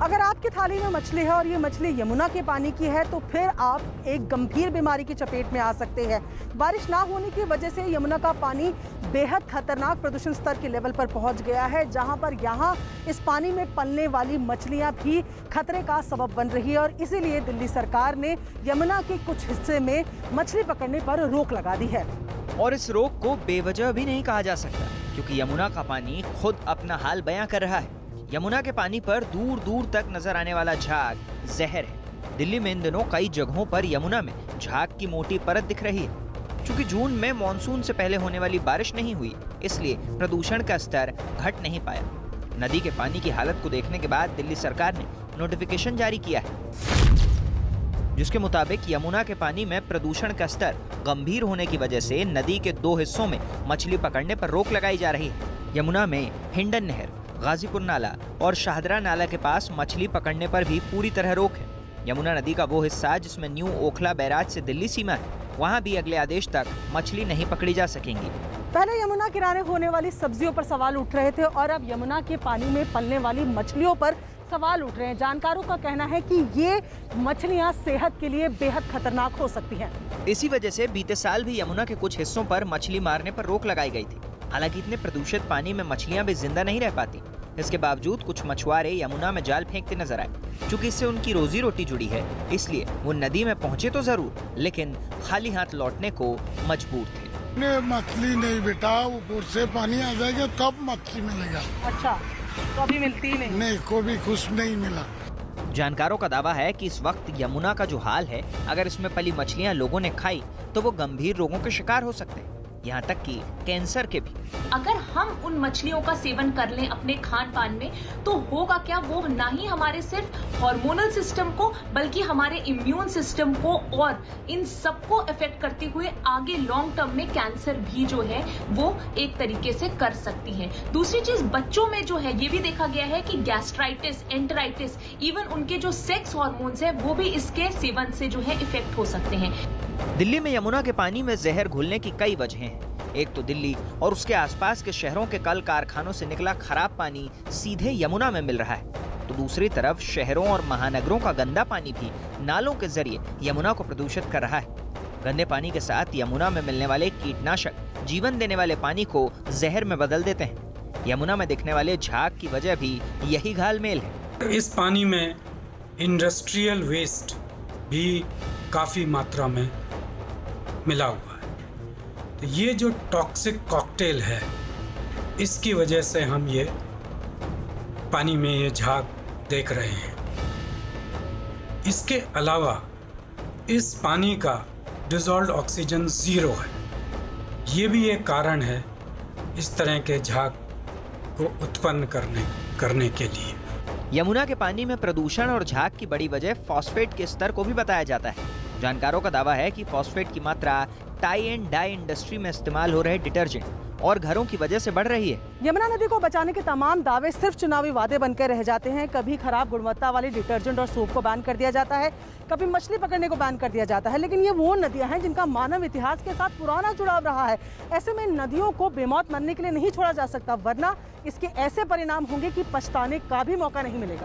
अगर आपकी थाली में मछली है और ये मछली यमुना के पानी की है तो फिर आप एक गंभीर बीमारी की चपेट में आ सकते हैं। बारिश ना होने की वजह से यमुना का पानी बेहद खतरनाक प्रदूषण स्तर के लेवल पर पहुंच गया है, जहां पर यहां इस पानी में पलने वाली मछलियां भी खतरे का सबब बन रही है। और इसीलिए दिल्ली सरकार ने यमुना के कुछ हिस्से में मछली पकड़ने पर रोक लगा दी है। और इस रोक को बेवजह भी नहीं कहा जा सकता, क्योंकि यमुना का पानी खुद अपना हाल बयां कर रहा है। यमुना के पानी पर दूर दूर तक नजर आने वाला झाग जहर है। दिल्ली में इन दिनों कई जगहों पर यमुना में झाग की मोटी परत दिख रही है। चूंकि जून में मानसून से पहले होने वाली बारिश नहीं हुई, इसलिए प्रदूषण का स्तर घट नहीं पाया। नदी के पानी की हालत को देखने के बाद दिल्ली सरकार ने नोटिफिकेशन जारी किया है, जिसके मुताबिक यमुना के पानी में प्रदूषण का स्तर गंभीर होने की वजह से नदी के 2 हिस्सों में मछली पकड़ने पर रोक लगाई जा रही है। यमुना में हिंडन नहर, गाजीपुर नाला और शाहदरा नाला के पास मछली पकड़ने पर भी पूरी तरह रोक है। यमुना नदी का वो हिस्सा जिसमें न्यू ओखला बैराज से दिल्ली सीमा है, वहाँ भी अगले आदेश तक मछली नहीं पकड़ी जा सकेंगी। पहले यमुना किनारे होने वाली सब्जियों पर सवाल उठ रहे थे और अब यमुना के पानी में पलने वाली मछलियों पर सवाल उठ रहे हैं। जानकारों का कहना है कि ये मछलियां सेहत के लिए बेहद खतरनाक हो सकती हैं। इसी वजह से बीते साल भी यमुना के कुछ हिस्सों पर मछली मारने पर रोक लगाई गई थी। हालांकि इतने प्रदूषित पानी में मछलियां भी जिंदा नहीं रह पाती। इसके बावजूद कुछ मछुआरे यमुना में जाल फेंकते नजर आए। चूंकि इससे उनकी रोजी रोटी जुड़ी है, इसलिए वो नदी में पहुंचे तो जरूर, लेकिन खाली हाथ लौटने को मजबूर थे। मछली नहीं बेटा, ऊपर से पानी आ जाएगा तब मछली मिलेगा। अच्छा, तो अभी मिलती ही नहीं? कोई कुछ नहीं मिला। जानकारों का दावा है कि इस वक्त यमुना का जो हाल है, अगर इसमें पली मछलियां लोगों ने खाई तो वो गंभीर रोगों के शिकार हो सकते हैं, यहाँ तक कि कैंसर के भी। अगर हम उन मछलियों का सेवन कर लें अपने खान पान में तो होगा क्या, वो ना ही हमारे सिर्फ हार्मोनल सिस्टम को बल्कि हमारे इम्यून सिस्टम को और इन सबको इफेक्ट करते हुए आगे लॉन्ग टर्म में कैंसर भी जो है वो एक तरीके से कर सकती है। दूसरी चीज, बच्चों में जो है ये भी देखा गया है कि गैस्ट्राइटिस, एंटेराइटिस, इवन उनके जो सेक्स हार्मोन्स है वो भी इसके सेवन से जो है इफेक्ट हो सकते हैं। दिल्ली में यमुना के पानी में जहर घुलने की कई वजहें हैं। एक तो दिल्ली और उसके आसपास के शहरों के कल कारखानों से निकला खराब पानी सीधे यमुना में मिल रहा है, तो दूसरी तरफ शहरों और महानगरों का गंदा पानी भी नालों के जरिए यमुना को प्रदूषित कर रहा है। गंदे पानी के साथ यमुना में मिलने वाले कीटनाशक जीवन देने वाले पानी को जहर में बदल देते हैं। यमुना में दिखने वाले झाग की वजह भी यही घालमेल है। इस पानी में इंडस्ट्रियल वेस्ट भी काफी मात्रा में मिला हुआ है, तो ये जो टॉक्सिक कॉकटेल है, इसकी वजह से हम ये पानी में ये झाग देख रहे हैं। इसके अलावा इस पानी का डिसॉल्व्ड ऑक्सीजन 0 है। ये भी एक कारण है इस तरह के झाग को उत्पन्न करने के लिए। यमुना के पानी में प्रदूषण और झाग की बड़ी वजह फॉस्फेट के स्तर को भी बताया जाता है। जानकारों का दावा है कि फॉस्फेट की मात्रा टाई एंड डाई इंडस्ट्री में इस्तेमाल हो रहे डिटर्जेंट और घरों की वजह से बढ़ रही है। यमुना नदी को बचाने के तमाम दावे सिर्फ चुनावी वादे बनकर रह जाते हैं। कभी खराब गुणवत्ता वाले डिटर्जेंट और सोप को बैन कर दिया जाता है, कभी मछली पकड़ने को बैन कर दिया जाता है, लेकिन ये वो नदियां हैं जिनका मानव इतिहास के साथ पुराना जुड़ाव रहा है। ऐसे में नदियों को बेमौत मरने के लिए नहीं छोड़ा जा सकता, वरना इसके ऐसे परिणाम होंगे कि पछताने का भी मौका नहीं मिलेगा।